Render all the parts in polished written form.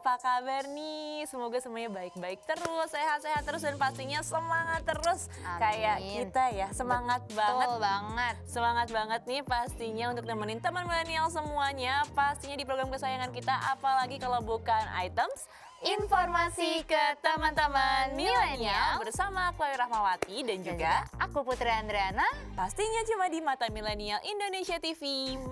apa kabar nih? Semoga semuanya baik-baik terus, sehat-sehat terus dan pastinya semangat terus. Amin. Kayak kita ya, semangat Betul banget. Semangat banget nih pastinya untuk nemenin teman milenial semuanya. Pastinya di program kesayangan kita, apalagi kalau bukan items informasi ke teman-teman milenial bersama Chloe Rahmawati dan juga aku Putri Andriana. pastinya cuma di Mata Milenial Indonesia TV,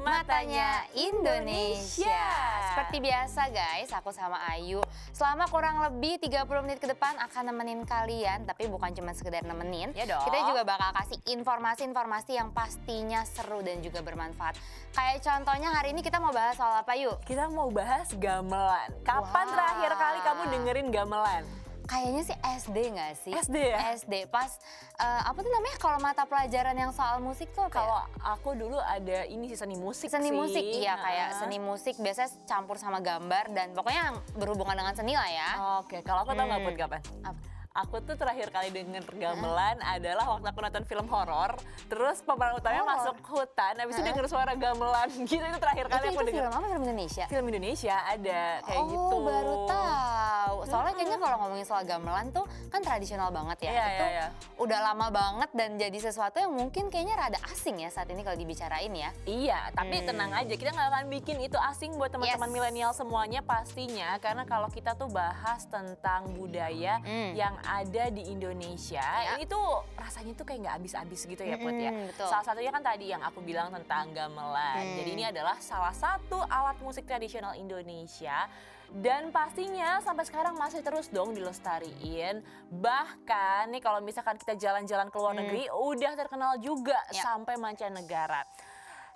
Matanya Indonesia. Seperti biasa guys, aku sama Ayu selama kurang lebih 30 menit ke depan akan nemenin kalian. Tapi bukan cuma sekedar nemenin, Ya dong. kita juga bakal kasih informasi-informasi yang pastinya seru dan juga bermanfaat. Kayak contohnya hari ini kita mau bahas soal apa yuk? Kita mau bahas gamelan. Kapan Wah. terakhir kali kamu dengerin gamelan? Kayaknya sih SD nggak sih? SD ya? SD pas apa tuh namanya kalau mata pelajaran yang soal musik tuh apa ya? Kalau aku dulu ada ini sih seni musik Seni sih. musik, iya kayak Nah. seni musik biasanya campur sama gambar dan pokoknya yang berhubungan dengan seni lah ya. Oke, kalau aku tau nggak Put kapan? Apa? Aku tuh terakhir kali denger gamelan adalah waktu aku nonton film horor. Terus pemeran utamanya Horor? masuk hutan, habis itu denger suara gamelan gitu. Itu terakhir kali aku Itu denger. film apa? Film Indonesia? Film Indonesia ada kayak oh, gitu. baru tahu. Soalnya kayaknya kalau ngomongin soal gamelan tuh kan tradisional banget ya. Iya, Itu iya. udah lama banget dan jadi sesuatu yang mungkin kayaknya rada asing ya saat ini kalau dibicarain ya. Iya, tapi tenang aja, kita nggak akan bikin itu asing buat teman-teman Yes. milenial semuanya pastinya. Karena kalau kita tuh bahas tentang budaya yang ada di Indonesia, Ya. ini tuh rasanya tuh kayak nggak habis-habis gitu ya Put ya. Betul. Salah satunya kan tadi yang aku bilang tentang gamelan. Jadi ini adalah salah satu alat musik tradisional Indonesia. Dan pastinya sampai sekarang masih terus dong dilestariin. Bahkan nih kalau misalkan kita jalan-jalan ke luar negeri udah terkenal juga Ya. sampai mancanegara.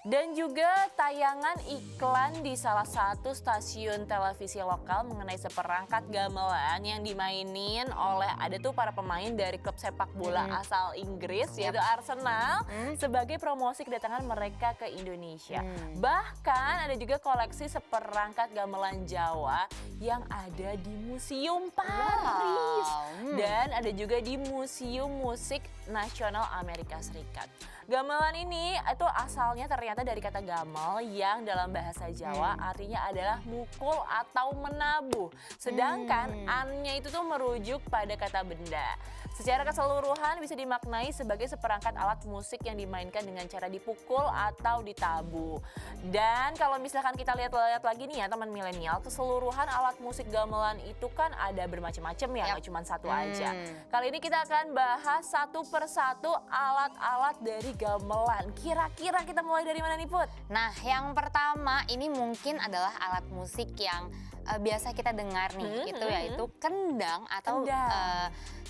Dan juga tayangan iklan di salah satu stasiun televisi lokal mengenai seperangkat gamelan yang dimainin oleh ada tuh para pemain dari klub sepak bola asal Inggris yaitu Arsenal sebagai promosi kedatangan mereka ke Indonesia. Bahkan ada juga koleksi seperangkat gamelan Jawa yang ada di Museum Paris dan ada juga di Museum Musik Nasional Amerika Serikat. Gamelan ini itu asalnya ternyata dari kata gamel yang dalam bahasa Jawa artinya adalah mukul atau menabuh. Sedangkan an-nya itu tuh merujuk pada kata benda. Secara keseluruhan bisa dimaknai sebagai seperangkat alat musik yang dimainkan dengan cara dipukul atau ditabuh. Dan kalau misalkan kita lihat-lihat lagi nih ya teman milenial, keseluruhan alat musik gamelan itu kan ada bermacam-macam ya, nggak cuma satu aja. Kali ini kita akan bahas satu persatu alat-alat dari gamelan. Kira-kira kita mulai dari mana nih Put? Nah, yang pertama ini mungkin adalah alat musik yang biasa kita dengar nih, itu yaitu kendang atau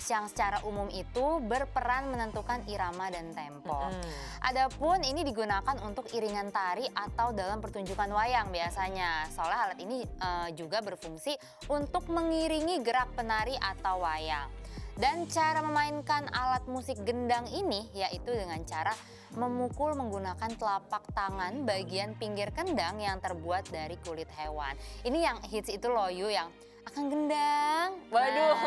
yang secara umum itu berperan menentukan irama dan tempo. Adapun ini digunakan untuk iringan tari atau dalam pertunjukan wayang biasanya. Soalnya alat ini juga berfungsi untuk mengiringi gerak penari atau wayang. Dan cara memainkan alat musik gendang ini yaitu dengan cara memukul menggunakan telapak tangan bagian pinggir kendang yang terbuat dari kulit hewan. Ini yang hits itu loh Yu, yang akan gendang. Waduh,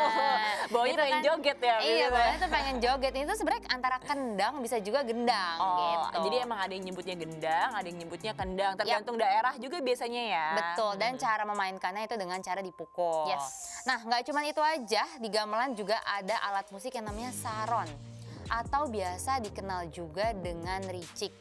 baunya itu pengen joget ya, Iya, gitu. baunya tuh pengen joget. Itu sebenarnya antara kendang bisa juga gendang gitu. Jadi emang ada yang nyebutnya gendang, ada yang nyebutnya kendang. Tergantung daerah juga biasanya ya. Betul, dan cara memainkannya itu dengan cara dipukul. Yes. Nah, nggak cuma itu aja, di gamelan juga ada alat musik yang namanya saron atau biasa dikenal juga dengan ricik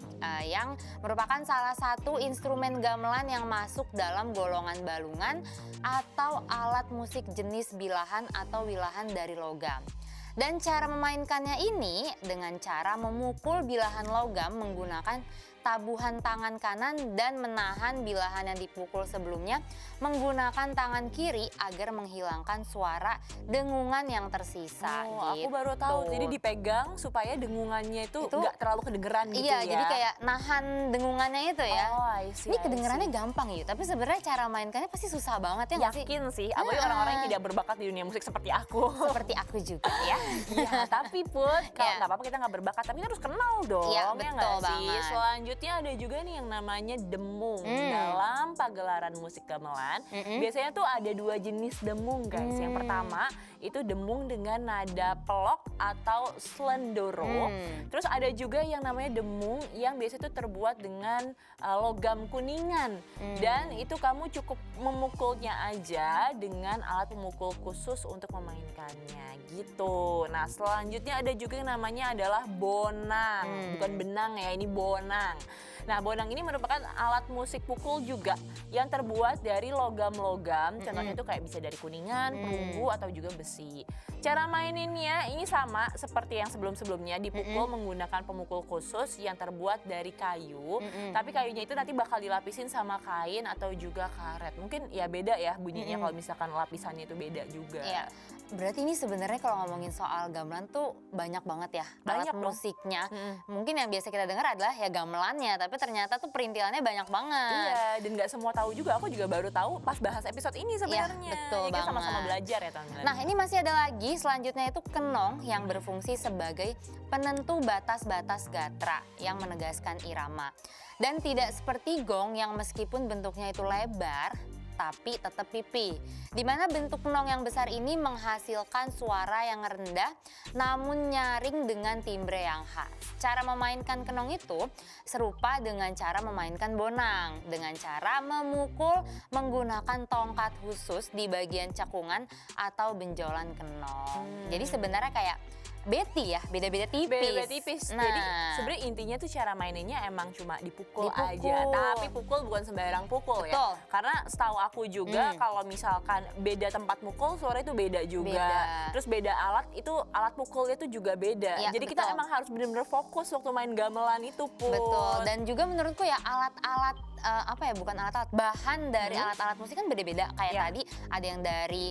yang merupakan salah satu instrumen gamelan yang masuk dalam golongan balungan atau alat musik jenis bilahan atau wilahan dari logam. Dan cara memainkannya ini dengan cara memukul bilahan logam menggunakan tabuhan tangan kanan dan menahan bilahan yang dipukul sebelumnya menggunakan tangan kiri agar menghilangkan suara dengungan yang tersisa. Aku baru tahu. Jadi dipegang supaya dengungannya itu nggak terlalu kedengeran gitu ya. Iya, jadi kayak nahan dengungannya itu ya. Oh, I see, Ini kedengerannya gampang ya, tapi sebenarnya cara mainkannya pasti susah banget ya nggak sih? Yakin sih, apalagi orang-orang yang tidak berbakat di dunia musik seperti aku. Seperti aku juga ya. Iya, tapi Put, kalau nggak apa-apa kita nggak berbakat, tapi kita harus kenal dong, Iya, ya betul nggak sih? banget. Selanjutnya ada juga nih yang namanya demung. Dalam pagelaran musik gamelan, biasanya tuh ada 2 jenis demung guys. Yang pertama itu demung dengan nada pelok atau slendoro. Terus ada juga yang namanya demung yang biasanya tuh terbuat dengan logam kuningan. Dan itu kamu cukup memukulnya aja dengan alat pemukul khusus untuk memainkannya gitu. Nah selanjutnya ada juga yang namanya adalah bonang. Bukan benang ya, ini bonang. Nah bonang ini merupakan alat musik pukul juga yang terbuat dari logam-logam. Contohnya itu kayak bisa dari kuningan, perunggu atau juga besi. Cara maininnya ini sama seperti yang sebelum-sebelumnya, dipukul menggunakan pemukul khusus yang terbuat dari kayu. Tapi kayunya itu nanti bakal dilapisin sama kain atau juga karet. Mungkin ya beda ya bunyinya kalau misalkan lapisannya itu beda juga. Iya. Berarti ini sebenarnya kalau ngomongin soal gamelan tuh banyak banget ya Banyak alat dong. musiknya. Mungkin yang biasa kita dengar adalah ya gamelannya, tapi ternyata tuh perintilannya banyak banget. Iya, dan nggak semua tahu juga. Aku juga baru tahu pas bahas episode ini sebenarnya. betul Jadi kita sama-sama banget. belajar ya teman-teman. Nah ini masih ada lagi, selanjutnya itu kenong yang berfungsi sebagai penentu batas-batas gatra yang menegaskan irama. Dan tidak seperti gong yang meskipun bentuknya itu lebar, tapi tetap pipi. Dimana bentuk kenong yang besar ini menghasilkan suara yang rendah namun nyaring dengan timbre yang khas. Cara memainkan kenong itu serupa dengan cara memainkan bonang, dengan cara memukul menggunakan tongkat khusus di bagian cekungan atau benjolan kenong. Jadi sebenarnya kayak beti ya, beda-beda tipis. Beda tipis. Nah, Jadi sebenarnya intinya tuh cara mainnya emang cuma dipukul Dipukul. aja. Tapi pukul bukan sembarang pukul Betul. ya. Karena setahu aku juga kalau misalkan beda tempat mukul suara itu beda juga. Beda. Terus beda alat itu alat pukulnya itu juga beda. Iya, Jadi kita betul. emang harus benar-benar fokus waktu main gamelan itu Put. betul. Dan juga menurutku ya alat-alat apa ya, bukan alat-alat, bahan dari alat-alat musik kan beda-beda. Kayak Iya. tadi ada yang dari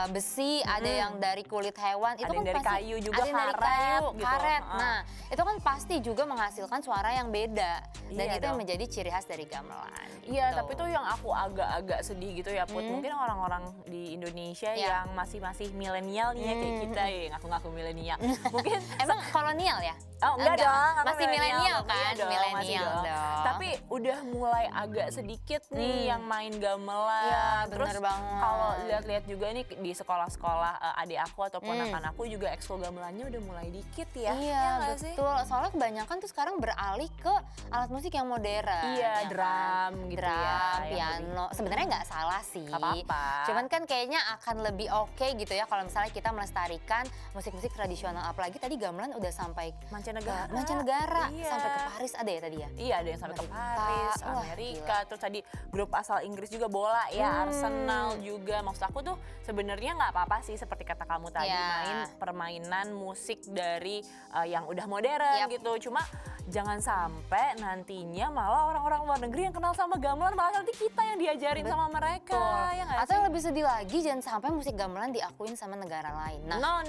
besi, ada yang dari kulit hewan, Ada yang dari pasti kayu juga, ada yang dari karet kayu, gitu. karet. Heeh. Nah, itu kan pasti juga menghasilkan suara yang beda. Dan Iya itu yang dong. menjadi ciri khas dari gamelan. Iya, gitu. tapi tuh yang aku agak-agak sedih gitu ya, Put. Mungkin orang-orang di Indonesia Iya. yang masih milenial nih ya kayak kita ya, ngaku-ngaku milenial. Mungkin Emang kolonial ya? oh enggak dong, aku Masih milenial dong. kan? Iya dong, masih Milenial dong. Tapi udah mulai agak sedikit nih yang main gamelan. Iya, Terus bener banget. kalau lihat-lihat juga nih di sekolah-sekolah adik aku atau ponakan aku juga ekskul gamelannya udah mulai dikit ya. Iya, nggak sih? betul. Soalnya kebanyakan tuh sekarang beralih ke alat musik yang modern. Iya, ya drum kan? gitu Drum, ya, yang piano. Sebenarnya nggak salah sih. Nggak apa-apa. Cuman kan kayaknya akan lebih oke gitu ya kalau misalnya kita melestarikan musik-musik tradisional. Apalagi tadi gamelan udah sampai Mancanegara. mancanegara, Iya. sampai ke Paris ada ya tadi ya? Iya, ada yang sampai ke Amerika. Paris, Wah, Amerika, terus tadi grup asal Inggris juga bola ya, Arsenal juga. Maksud aku tuh sebenarnya nggak apa-apa sih seperti kata kamu tadi, Iya. main permainan musik dari yang udah modern Yap. gitu. Cuma jangan sampai nantinya malah orang-orang luar negeri yang kenal sama gamelan, malah nanti kita yang diajarin sama mereka. Ya nggak Atau sih? yang lebih sedih lagi, jangan sampai musik gamelan diakuin sama negara lain. Nah, No.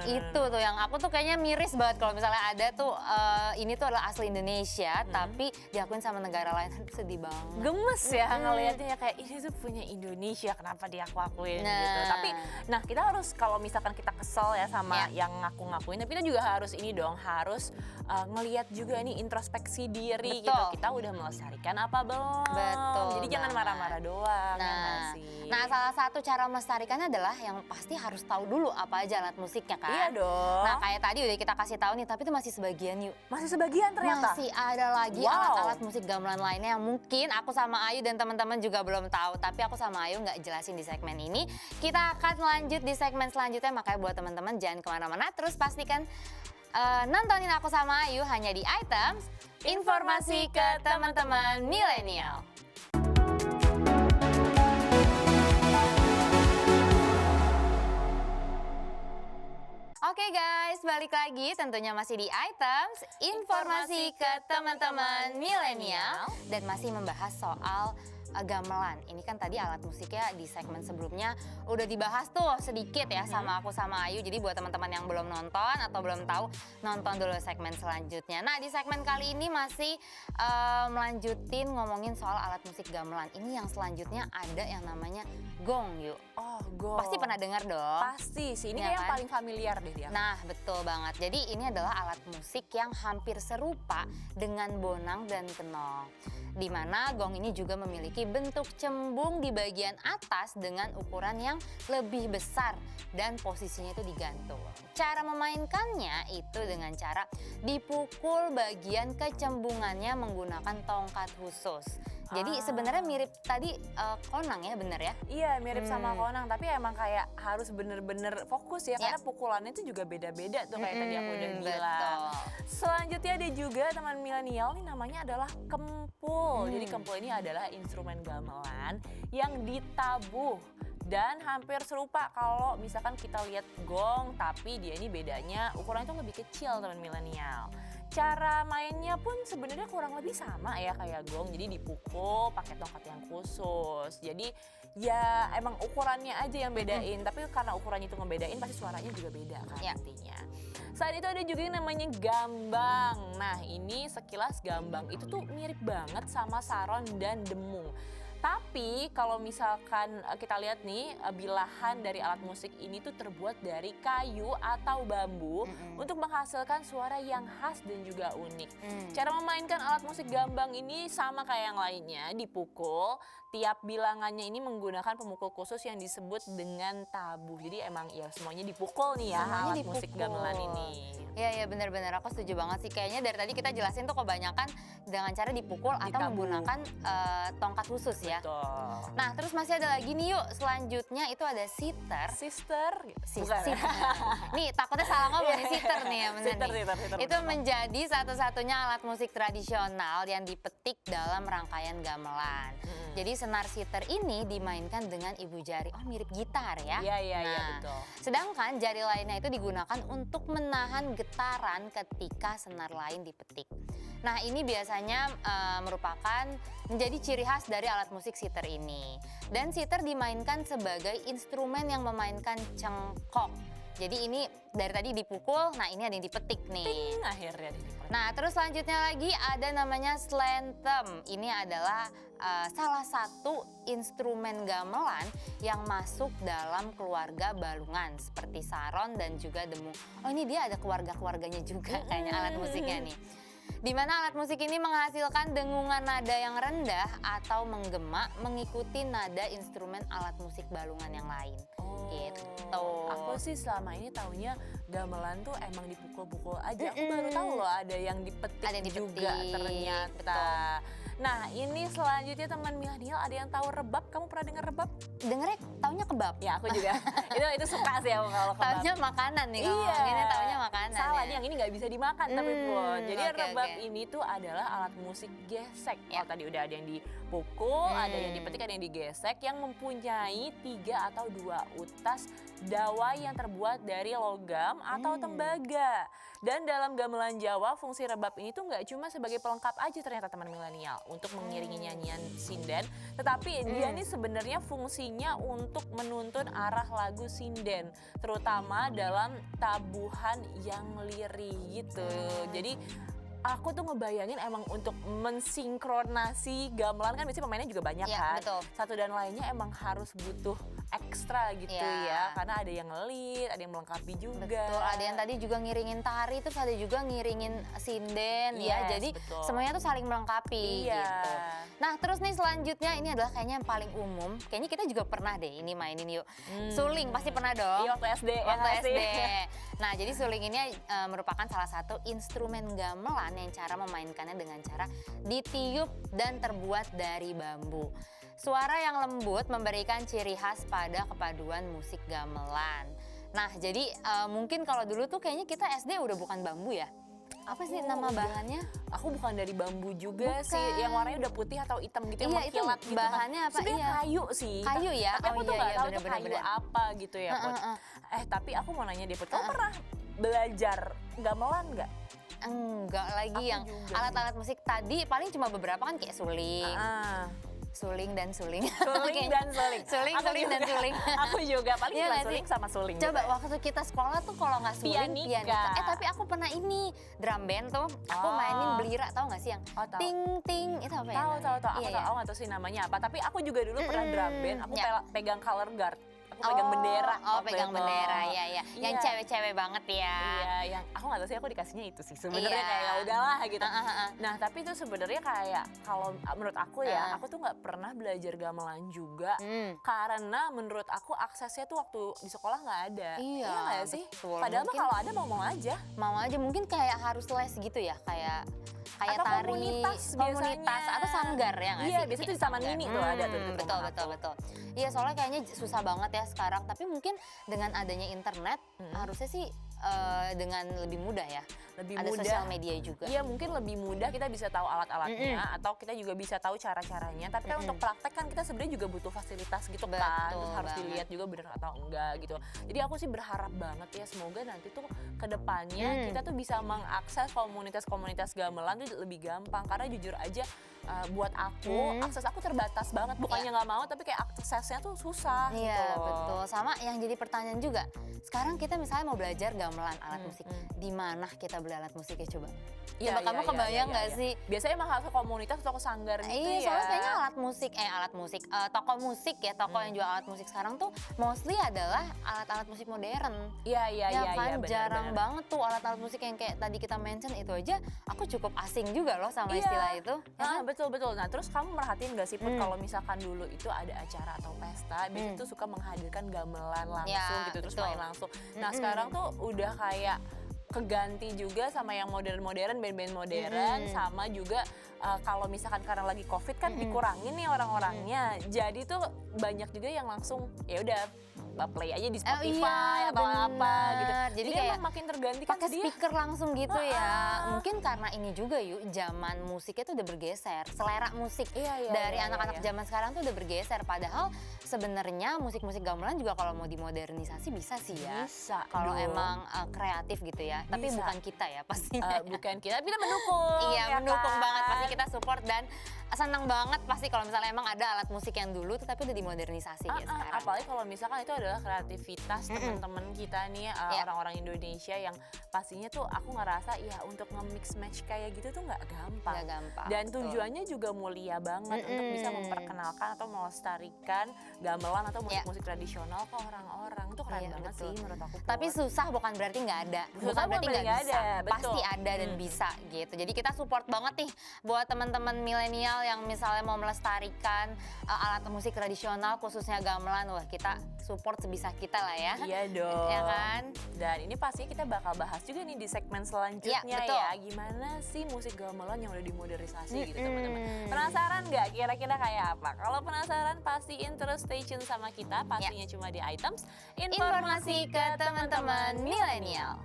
itu tuh yang aku tuh kayaknya miris banget kalau misalnya ada tuh ini tuh adalah asli Indonesia tapi diakuin sama negara lain. Sedih banget. Gemes ya ngelihatnya ya, kayak ini tuh punya Indonesia, kenapa dia aku-akuin Nah. gitu. Tapi nah kita harus, kalau misalkan kita kesel ya sama yang ngaku-ngakuin, tapi kita juga harus ini dong, harus ngelihat juga nih introspeksi diri Betul. gitu. Kita udah melestarikan apa belum? Betul Jadi jangan banget. marah-marah doang ya nggak Nah, sih? nah salah satu cara melestarikannya adalah yang pasti harus tahu dulu apa aja alat musiknya kan. Iya dong. Nah kayak tadi udah kita kasih tahu nih, tapi itu masih sebagian yuk. Masih sebagian ternyata. Masih ada lagi Wow. alat-alat musik gamelan lainnya yang mungkin aku sama Ayu dan teman-teman juga belum tahu. Tapi aku sama Ayu nggak jelasin di segmen ini. Kita akan lanjut di segmen selanjutnya, makanya buat teman-teman jangan kemana-mana. Terus pastikan nontonin aku sama Ayu hanya di Items, informasi ke teman-teman milenial. Oke guys, balik lagi tentunya masih di Items, informasi ke teman-teman milenial dan masih membahas soal gamelan. Ini kan tadi alat musiknya di segmen sebelumnya udah dibahas tuh sedikit ya sama aku sama Ayu. Jadi buat teman-teman yang belum nonton atau belum tahu, nonton dulu segmen selanjutnya. Nah, di segmen kali ini masih melanjutin ngomongin soal alat musik gamelan. Ini yang selanjutnya ada yang namanya gong, yuk. Oh, gong. Pasti pernah dengar dong. Pasti sih, ini Ya kayak yang kan? paling familiar deh dia. Nah, betul banget. Jadi ini adalah alat musik yang hampir serupa dengan bonang dan kenong. Di mana gong ini juga memiliki bentuk cembung di bagian atas dengan ukuran yang lebih besar dan posisinya itu digantung. Cara memainkannya itu dengan cara dipukul bagian kecembungannya menggunakan tongkat khusus. Jadi sebenarnya mirip tadi konang ya, bener ya? Iya, mirip sama konang, tapi emang kayak harus bener-bener fokus ya, karena pukulannya itu juga beda-beda tuh kayak tadi aku udah bilang. Betul. Selanjutnya ada juga teman milenial nih, namanya adalah kempul. Jadi kempul ini adalah instrumen gamelan yang ditabuh. Dan hampir serupa kalau misalkan kita lihat gong, tapi dia ini bedanya ukurannya itu lebih kecil teman milenial. Cara mainnya pun sebenarnya kurang lebih sama ya kayak gong, jadi dipukul pakai tongkat yang khusus. Jadi ya emang ukurannya aja yang bedain, tapi karena ukurannya itu ngebedain pasti suaranya juga beda kan intinya. Selain itu ada juga yang namanya gambang. Nah, ini sekilas gambang itu tuh mirip banget sama saron dan demung. Tapi kalau misalkan kita lihat nih, bilahan dari alat musik ini tuh terbuat dari kayu atau bambu untuk menghasilkan suara yang khas dan juga unik. Cara memainkan alat musik gambang ini sama kayak yang lainnya, dipukul. Tiap bilangannya ini menggunakan pemukul khusus yang disebut dengan tabuh. Jadi emang ya semuanya dipukul nih ya, Semuanya alat dipukul. musik gamelan ini. Iya benar-benar aku setuju banget sih. Kayaknya dari tadi kita jelasin tuh kebanyakan dengan cara dipukul atau Ditabuh. menggunakan tongkat khusus ya. Betul. Nah, terus masih ada lagi nih yuk. Selanjutnya itu ada sitar. Sister, Sitar. Nih takutnya salah ngomong nih, sitar nih ya, bener Sitar, nih. sitar, Itu menjadi satu-satunya alat musik tradisional yang dipetik dalam rangkaian gamelan. Jadi senar sitar ini dimainkan dengan ibu jari. Oh, mirip gitar ya. Iya, Nah, betul. sedangkan jari lainnya itu digunakan untuk menahan getaran ketika senar lain dipetik. Nah, ini biasanya merupakan menjadi ciri khas dari alat musik sitar ini. Dan sitar dimainkan sebagai instrumen yang memainkan cengkok. Jadi ini dari tadi dipukul, nah ini ada yang dipetik nih. Ting, akhirnya dipetik. Nah, terus selanjutnya lagi ada namanya slentem. Ini adalah salah satu instrumen gamelan yang masuk dalam keluarga balungan seperti saron dan juga demung. Oh, ini dia ada keluarga-keluarganya juga kayaknya alat musiknya nih. Di mana alat musik ini menghasilkan dengungan nada yang rendah atau menggema mengikuti nada instrumen alat musik balungan yang lain. Gitu. Aku sih selama ini taunya gamelan tuh emang dipukul-pukul aja. Aku baru tahu loh ada yang dipetik, Ada yang juga dipetik, ternyata. betul. Nah, ini selanjutnya teman milenial, ada yang tahu rebab? Kamu pernah dengar rebab? Dengernya taunya kebab. Ya, aku juga. itu suka sih aku kalau kebab. Taunya makanan nih kalau Iya, ini taunya makanan. salah ya. nih, yang ini nggak bisa dimakan tapi pun. Jadi oke, rebab oke. ini tuh adalah alat musik gesek. Ya. Kalau tadi udah ada yang dipukul, ada yang dipetik, ada yang digesek, yang mempunyai 3 atau 2 utas dawai yang terbuat dari logam atau tembaga. Dan dalam gamelan Jawa, fungsi rebab ini tuh nggak cuma sebagai pelengkap aja ternyata teman milenial untuk mengiringi nyanyian sinden, tetapi dia ini sebenarnya fungsinya untuk menuntun arah lagu sinden, terutama dalam tabuhan yang lirih gitu. Jadi aku tuh ngebayangin emang untuk mensinkronasi gamelan kan biasanya pemainnya juga banyak Iya, kan. betul. Satu dan lainnya emang harus butuh ekstra gitu Iya. ya. Karena ada yang lead, ada yang melengkapi juga. Betul, ada yang tadi juga ngiringin tari, terus ada juga ngiringin sinden ya. Yes, Jadi betul. semuanya tuh saling melengkapi Iya. gitu. Nah, terus nih selanjutnya ini adalah kayaknya yang paling umum. Kayaknya kita juga pernah deh ini mainin yuk. Suling pasti pernah dong. Iya, waktu SD. ya Waktu nggak sih? SD. Nah, jadi suling ini merupakan salah satu instrumen gamelan yang cara memainkannya dengan cara ditiup dan terbuat dari bambu. Suara yang lembut memberikan ciri khas pada kepaduan musik gamelan. Nah, jadi mungkin kalau dulu tuh kayaknya kita SD udah bukan bambu ya. Apa sih nama bahannya? Aku bukan dari bambu juga Bukan. sih, yang warnanya udah putih atau hitam gitu, yang Iya, itu mengkilat gitu bahannya kan. apa? Sebenarnya Iya. kayu sih. Kayu ya? Tapi aku Oh tuh iya, nggak iya, tahu tuh bener-bener, kayu bener. apa gitu ya, Put. Tapi aku mau nanya deh, Put, kamu pernah belajar gamelan nggak? Enggak lagi Aku yang juga alat-alat musik tadi paling cuma beberapa kan kayak suling. Suling dan suling. Suling dan suling. Suling, Aku suling dan juga. suling. Aku juga paling Iya cuma nggak sih? suling sama suling. Coba gitu. waktu kita sekolah tuh kalau nggak suling Pianika. Tapi aku pernah ini drum band tuh. Aku mainin belira, tahu nggak sih yang Oh, tahu. ting ting itu apa ya? Tahu. namanya? Aku Iya, tahu. ya. Aku nggak tahu sih namanya apa. Tapi aku juga dulu pernah drum band. Aku Ya. pegang color guard. Aku pegang bendera. Oh, waktu pegang itu. bendera, ya. Yang Iya. cewek-cewek banget ya. Iya, yang aku nggak tahu sih aku dikasihnya itu sih. Sebenarnya Iya. kayak ya udahlah gitu. Heeh. Nah, tapi itu sebenarnya kayak kalau menurut aku ya, aku tuh nggak pernah belajar gamelan juga. Karena menurut aku aksesnya tuh waktu di sekolah nggak ada. Iya, nggak sih? betul. Padahal mah Mungkin- kalau ada mau aja. Mau aja mungkin kayak harus les gitu ya, kayak Atau tari, komunitas biasanya. atau sanggar ya nggak Iya, sih? biasanya tuh Kayak di Taman sanggar. Mini tuh ada tuh deket Betul, rumah betul, aku. betul. Iya, soalnya kayaknya susah banget ya sekarang. Tapi mungkin dengan adanya internet harusnya sih dengan lebih mudah ya. Lebih Ada mudah. sosial media juga. Iya, mungkin lebih mudah kita bisa tahu alat-alatnya atau kita juga bisa tahu cara-caranya. Tapi kan untuk praktek kan kita sebenarnya juga butuh fasilitas gitu kan. Betul Terus harus banget. dilihat juga benar atau enggak gitu. Jadi aku sih berharap banget ya semoga nanti tuh ke depannya kita tuh bisa mengakses komunitas-komunitas gamelan tuh lebih gampang. Karena jujur aja buat aku akses aku terbatas banget. Bukannya nggak mau tapi kayak aksesnya tuh susah gitu Iya, loh. betul. Sama yang jadi pertanyaan juga. Sekarang kita misalnya mau belajar gamelan alat musik. Di mana kita beli alat musiknya coba? Iya, Coba kamu iya, kebayang iya, nggak iya. sih? Biasanya emang harus ke komunitas atau ke sanggar gitu Iya, ya. soalnya kayaknya alat musik, toko musik ya, toko yang jual alat musik sekarang tuh mostly adalah alat-alat musik modern. Iya, iya, Ya iya, kan, iya, benar, jarang benar. banget tuh alat-alat musik yang kayak tadi kita mention itu aja, aku cukup asing juga loh sama istilah itu. Ya kan? Betul betul. Nah terus kamu merhatiin gak sih Put kalau misalkan dulu itu ada acara atau pesta, biasanya tuh suka menghadirkan gamelan langsung Ya, gitu terus betul. main langsung. Nah sekarang tuh udah kayak keganti juga sama yang modern-modern, band-band modern, sama juga kalau misalkan karena lagi COVID kan dikurangin nih orang-orangnya. Jadi tuh banyak juga yang langsung ya udah play aja di Spotify iya, atau apa gitu. Jadi kayak emang makin terganti kan pakai dia. speaker langsung gitu ya. Mungkin karena ini juga yuk, zaman musiknya tuh udah bergeser. Selera musik Iya, dari iya, anak-anak iya. zaman sekarang tuh udah bergeser. Padahal sebenarnya musik-musik gamelan juga kalau mau dimodernisasi bisa sih ya. Bisa Kalau dong. emang kreatif gitu ya. Tapi Bisa. bukan kita ya pastinya. Bukan kita, kita mendukung. Iya, ya mendukung kan? banget. Pasti kita support dan senang banget pasti kalau misalnya emang ada alat musik yang dulu tuh tapi udah dimodernisasi ya sekarang. Apalagi kalau misalkan itu adalah kreativitas teman-teman kita nih Iya. orang-orang Indonesia yang pastinya tuh aku ngerasa ya untuk nge-mix match kayak gitu tuh nggak gampang. Nggak gampang, Dan betul. tujuannya juga mulia banget untuk bisa memperkenalkan atau melestarikan gamelan atau musik-musik tradisional ke orang-orang. Itu keren Iya, banget betul. sih menurut aku. Tapi Put. susah bukan berarti nggak ada. Susah Bukan berarti bukan nggak berarti bisa. nggak ada, Pasti betul. ada dan bisa gitu. Jadi kita support banget nih buat teman-teman milenial yang misalnya mau melestarikan alat musik tradisional khususnya gamelan. Wah, kita support sebisa kita lah ya. Iya dong. Ya kan? Dan ini pasti kita bakal bahas juga nih di segmen selanjutnya Iya, betul. ya. Gimana sih musik gamelan yang udah dimodernisasi gitu teman-teman. Penasaran nggak kira-kira kayak apa? Kalau penasaran pastiin terus stay tune sama kita. Pastinya cuma di Items. Informasi ke teman-teman milenial.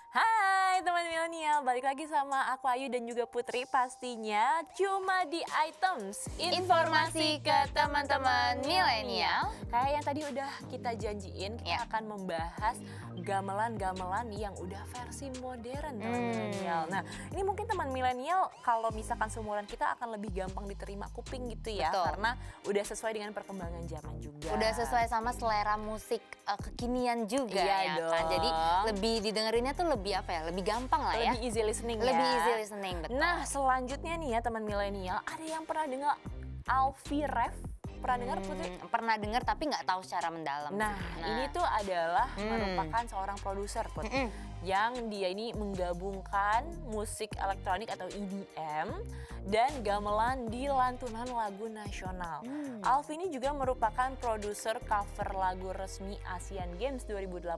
Hai teman milenial, balik lagi sama aku Ayu dan juga Putri pastinya cuma di Items. Informasi ke teman-teman milenial. Kayak yang tadi udah kita janjiin, kita Ya. akan membahas gamelan-gamelan yang udah versi modern teman milenial. Nah, ini mungkin teman milenial kalau misalkan seumuran kita akan lebih gampang diterima kuping gitu ya, Betul. karena udah sesuai dengan perkembangan zaman juga. Udah sesuai sama selera musik kekinian juga Iya ya kan. dong. Jadi lebih didengerinnya tuh lebih apa ya? Lebih gampang lah ya. Lebih easy listening Lebih ya. easy listening, betul. Nah, selanjutnya nih ya teman milenial, ada yang pernah dengar Alfie Rev? Pernah dengar Putri? Pernah dengar tapi nggak tahu secara mendalam. Nah, sih. ini tuh adalah merupakan seorang produser Put, yang dia ini menggabungkan musik elektronik atau EDM dan gamelan di lantunan lagu nasional. Alfi ini juga merupakan produser cover lagu resmi Asian Games 2018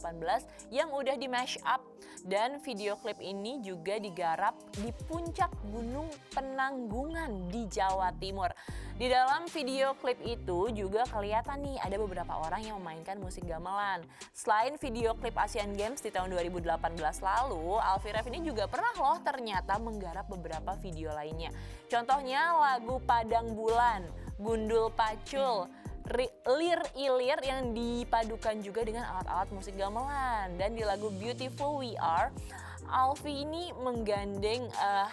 yang udah di mash up, dan video klip ini juga digarap di puncak Gunung Penanggungan di Jawa Timur. Di dalam video klip itu juga kelihatan nih ada beberapa orang yang memainkan musik gamelan. Selain video klip Asian Games di tahun 2018 lalu, Alfie Rev ini juga pernah loh ternyata menggarap beberapa video lainnya. Contohnya lagu Padang Bulan, Gundul Pacul, lir-ilir yang dipadukan juga dengan alat-alat musik gamelan. Dan di lagu Beautiful We Are, Alfi ini menggandeng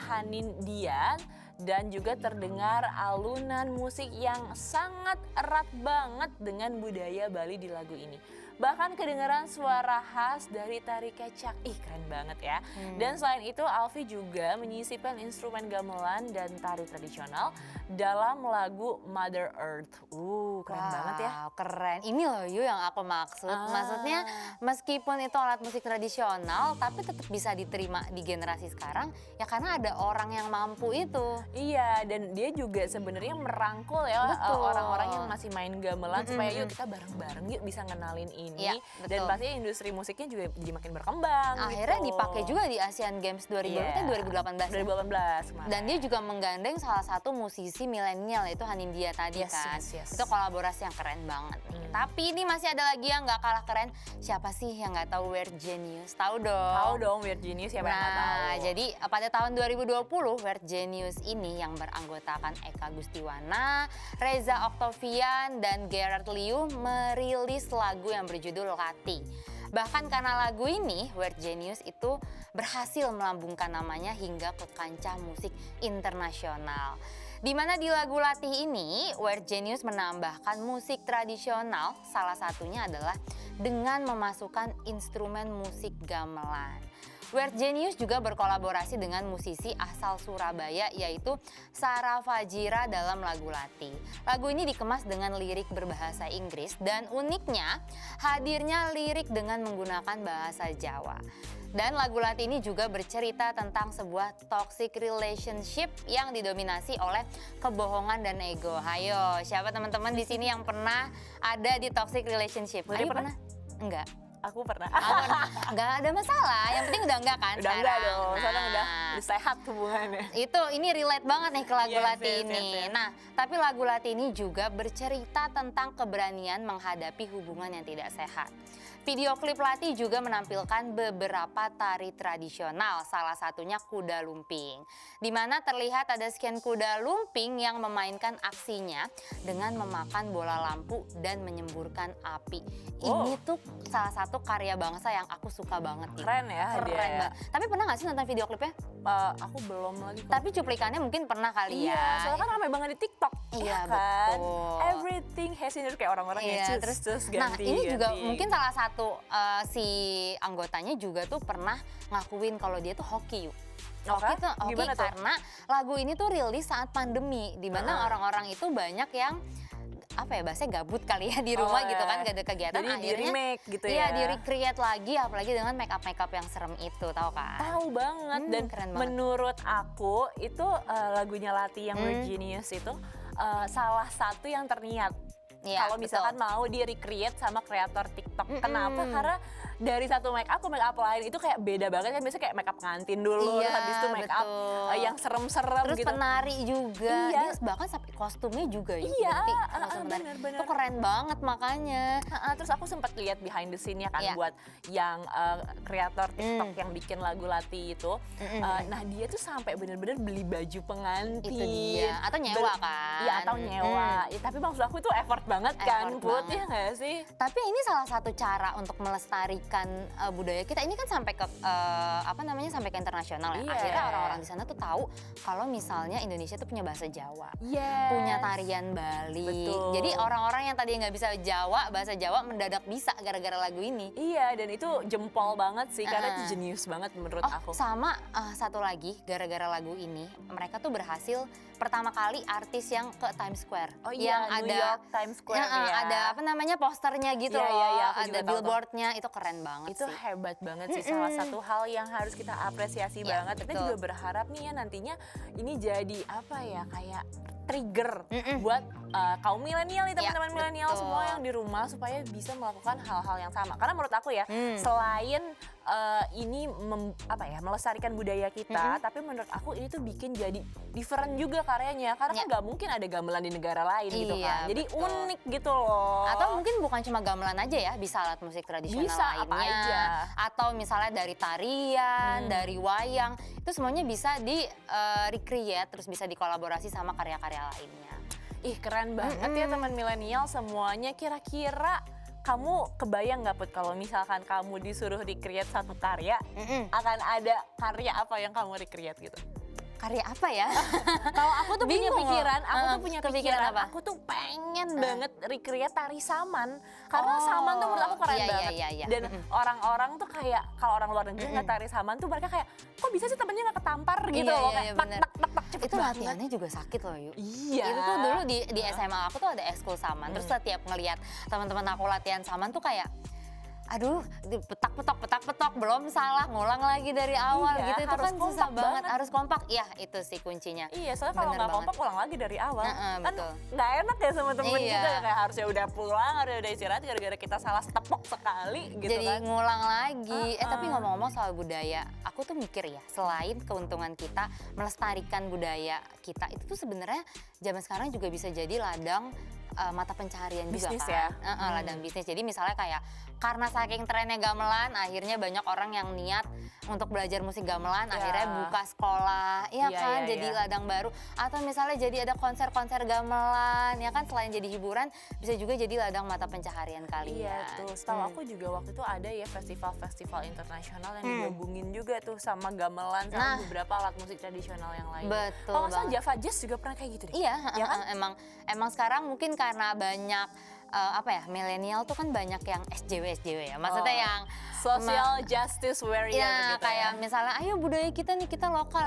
Hanin Dian dan juga terdengar alunan musik yang sangat erat banget dengan budaya Bali di lagu ini. Bahkan kedengaran suara khas dari tari kecak. Ih, keren banget ya. Dan selain itu Alfi juga menyisipkan instrumen gamelan dan tari tradisional dalam lagu Mother Earth. Keren banget ya. Keren. Ini loh Yu yang aku maksud. Maksudnya meskipun itu alat musik tradisional tapi tetap bisa diterima di generasi sekarang ya karena ada orang yang mampu itu. Iya, dan dia juga sebenarnya merangkul ya orang-orang yang masih main gamelan supaya yuk kita bareng-bareng yuk bisa ngenalin ini. Ya, dan pasti industri musiknya juga jadi makin berkembang. Akhirnya gitu. dipakai juga di Asian Games 2018. 2018 kemarin. Dan dia juga menggandeng salah satu musisi milenial yaitu Hanindia tadi kan. Yes. Itu kolaborasi yang keren banget nih. Tapi ini masih ada lagi yang nggak kalah keren. Siapa sih yang nggak tahu Weird Genius? Tahu dong. Tahu dong Weird Genius, siapa yang nggak tahu. Nah, jadi pada tahun 2020 Weird Genius ini yang beranggotakan Eka Gustiwana, Reza Octavian, dan Gerard Liu merilis lagu yang berjudul Lati. Bahkan karena lagu ini, Weird Genius itu berhasil melambungkan namanya hingga ke kancah musik internasional. Di mana di lagu Latih ini, Weird Genius menambahkan musik tradisional, salah satunya adalah dengan memasukkan instrumen musik gamelan. Weird Genius juga berkolaborasi dengan musisi asal Surabaya yaitu Sarah Fajira dalam lagu Lati. Lagu ini dikemas dengan lirik berbahasa Inggris dan uniknya hadirnya lirik dengan menggunakan bahasa Jawa. Dan lagu Lati ini juga bercerita tentang sebuah toxic relationship yang didominasi oleh kebohongan dan ego. Hayo, siapa teman-teman di sini yang pernah ada di toxic relationship? Ayo, pernah? Enggak. Aku pernah. Enggak ada masalah, yang penting udah enggak kan Udah sekarang. enggak dong, Nah, sekarang udah sehat hubungannya. ini relate banget nih ke lagu Yes, Lati yes, ini. yes. Nah, tapi lagu Lati ini juga bercerita tentang keberanian menghadapi hubungan yang tidak sehat. Video klip Lati juga menampilkan beberapa tari tradisional, salah satunya kuda lumping. Di mana terlihat ada sekian kuda lumping yang memainkan aksinya dengan memakan bola lampu dan menyemburkan api. Ini tuh salah satu karya bangsa yang aku suka banget nih. Keren ya Keren dia ya. banget. Tapi pernah gak sih nonton video klipnya? Aku belum lagi. Tapi cuplikannya mungkin pernah kali Iya, ya. soalnya kan ramai banget di TikTok. Iya, kan? betul. Everything has in kayak orang-orang Iya, ya terus ganti. nah ini juga ganti. mungkin salah satu si anggotanya juga tuh pernah ngakuin kalau dia tuh hoki yuk. Hoki tuh hoki Gimana tuh? karena lagu ini tuh rilis saat pandemi di mana orang-orang itu banyak yang bahasanya gabut kali ya di rumah gitu kan, gak ada kegiatan. Jadi di remake gitu Iya, ya. di recreate lagi apalagi dengan make up yang serem itu, tahu kan? Tahu banget dan keren banget. menurut aku itu lagunya Lati yang Weird Genius itu salah satu yang terniat. Iya, Kalau misalkan betul. mau di recreate sama kreator TikTok. Kenapa? Karena dari satu make up ke make up lain itu kayak beda banget kan, biasanya kayak make up pengantin dulu, Iya, habis itu make up betul. yang serem-serem Terus gitu. penari juga, Iya. dia bahkan sampai kostumnya juga yuk, Iya, ganti kostum penari. bener-bener. Itu keren banget makanya. Terus aku sempat lihat behind the scene-nya kan Iya. buat yang kreator TikTok yang bikin lagu Lati itu. Nah dia tuh sampai bener-bener beli baju pengantin. Itu dia, atau nyewa kan? Iya, atau nyewa. Ya, tapi maksud aku itu effort banget kan, Effort Put, banget. ya nggak sih? Tapi ini salah satu cara untuk melestarikan budaya kita. Ini kan sampai ke sampai ke internasional ya. Iya. Akhirnya orang-orang di sana tuh tahu kalau misalnya Indonesia tuh punya bahasa Jawa. Yes. Punya tarian Bali. Betul. Jadi orang-orang yang tadi nggak bisa bahasa Jawa mendadak bisa gara-gara lagu ini. Iya, dan itu jempol banget sih, karena itu jenius banget menurut aku. Sama satu lagi, gara-gara lagu ini mereka tuh berhasil pertama kali artis yang ke Times Square. Oh iya, yang New York Times Square ya. Ada posternya gitu Iya, loh, iya, iya, aku juga ada tahu tuh. billboardnya, itu keren banget Itu sih. hebat banget sih, salah satu hal yang harus kita apresiasi Iya, banget. Kita betul. juga berharap nih ya nantinya ini jadi kayak trigger buat kaum milenial nih, teman-teman milenial betul. semua yang di rumah supaya bisa melakukan hal-hal yang sama. Karena menurut aku ya, selain ini melestarikan budaya kita, tapi menurut aku ini tuh bikin jadi different juga karyanya. Karena kan nggak mungkin ada gamelan di negara lain gitu Iya, kan. Jadi betul. unik gitu loh. Atau mungkin bukan cuma gamelan aja ya, bisa alat musik tradisional Bisa, lainnya. apa aja. Atau misalnya dari tarian, dari wayang, itu semuanya bisa di recreate, terus bisa dikolaborasi sama karya-karya lainnya. Ih keren banget ya teman milenial semuanya. Kira-kira kamu kebayang nggak Put kalau misalkan kamu disuruh recreate satu karya, akan ada karya apa yang kamu recreate gitu? Karya apa ya? Kalau aku tuh punya Bingung. pikiran, Kepikiran pikiran, apa? aku tuh pengen banget recreate tari saman. Karena saman tuh menurut aku keren iya, banget. iya. Dan orang-orang tuh kayak, kalau orang luar negeri nggak tari saman tuh mereka kayak, kok bisa sih temennya nggak ketampar gitu loh. Kayak tak, bener. tak, tak, tak, cepet Itu banget. latihannya juga sakit loh Yu. Iya. Itu tuh dulu di SMA aku tuh ada ekskul saman. Terus setiap ngelihat teman-teman aku latihan saman tuh kayak aduh, petak-petok belum salah, ngulang lagi dari awal Iya, gitu. Itu harus kan susah kompak banget, banget. harus kompak. Iya, itu sih kuncinya. Iya, soalnya kalau Bener nggak banget. kompak ulang lagi dari awal. Kan betul. nggak enak ya sama temen Iya. kita ya, kayak harusnya udah pulang, harusnya udah istirahat gara-gara kita salah setepok sekali gitu Jadi kan. ngulang lagi. Tapi ngomong-ngomong soal budaya, aku tuh mikir ya, selain keuntungan kita melestarikan budaya kita, itu tuh sebenarnya zaman sekarang juga bisa jadi ladang mata pencaharian Bisnis juga kan. ya? Ladang bisnis. Jadi misalnya kayak karena saking trennya gamelan, akhirnya banyak orang yang niat untuk belajar musik gamelan, akhirnya buka sekolah, ya Iya, kan, iya, jadi iya. ladang baru. Atau misalnya jadi ada konser-konser gamelan, ya kan, selain jadi hiburan, bisa juga jadi ladang mata pencaharian kalian. Iya tuh, setahu aku juga waktu itu ada ya festival-festival internasional yang digabungin juga tuh sama gamelan sama beberapa alat musik tradisional yang lain. Betul Kalau nggak salah banget. Java Jazz juga pernah kayak gitu deh. Iya, Ya kan? emang sekarang mungkin karena banyak milenial tuh kan banyak yang SJW ya. Maksudnya yang Social Justice Warrior ya gitu kayak misalnya ayo budaya kita nih, kita lokal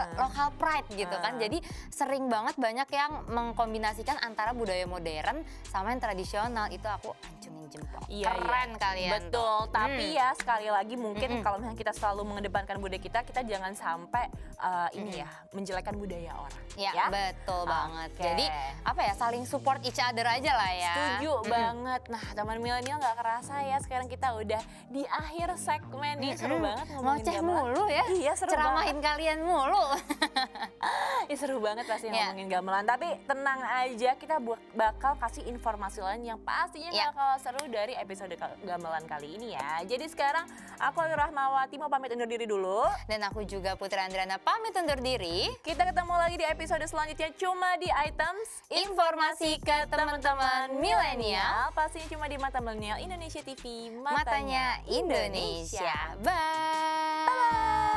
pride gitu kan. Jadi sering banget banyak yang mengkombinasikan antara budaya modern sama yang tradisional. Itu aku acungin jempol. Iya, Keren kalian. Betul, tuh. tapi ya sekali lagi mungkin kalau misalnya kita selalu mengedepankan budaya kita jangan sampai ini ya menjelekkan budaya orang. Ya, betul banget. Oke. Jadi saling support each other aja lah ya. Setuju banget. Nah, teman milenial nggak kerasa ya sekarang kita udah di akhir segmen nih. Seru banget ngomongin Ngoceh gamelan. mulu ya. Iya, seru Ceramahin kalian mulu. Ih, seru banget pasti Ya. ngomongin gamelan. Tapi tenang aja, kita bakal kasih informasi lain yang pastinya nggak kalah seru dari episode gamelan kali ini ya. Jadi sekarang aku Ayu Rahmawati mau pamit undur diri dulu. Dan aku juga Putri Andrana pamit undur diri. Kita ketemu lagi di episode selanjutnya cuma di Items Informasi ke teman-teman milenial. Pastinya cuma di Mata Milenial Indonesia TV, Matanya Indonesia. Bye.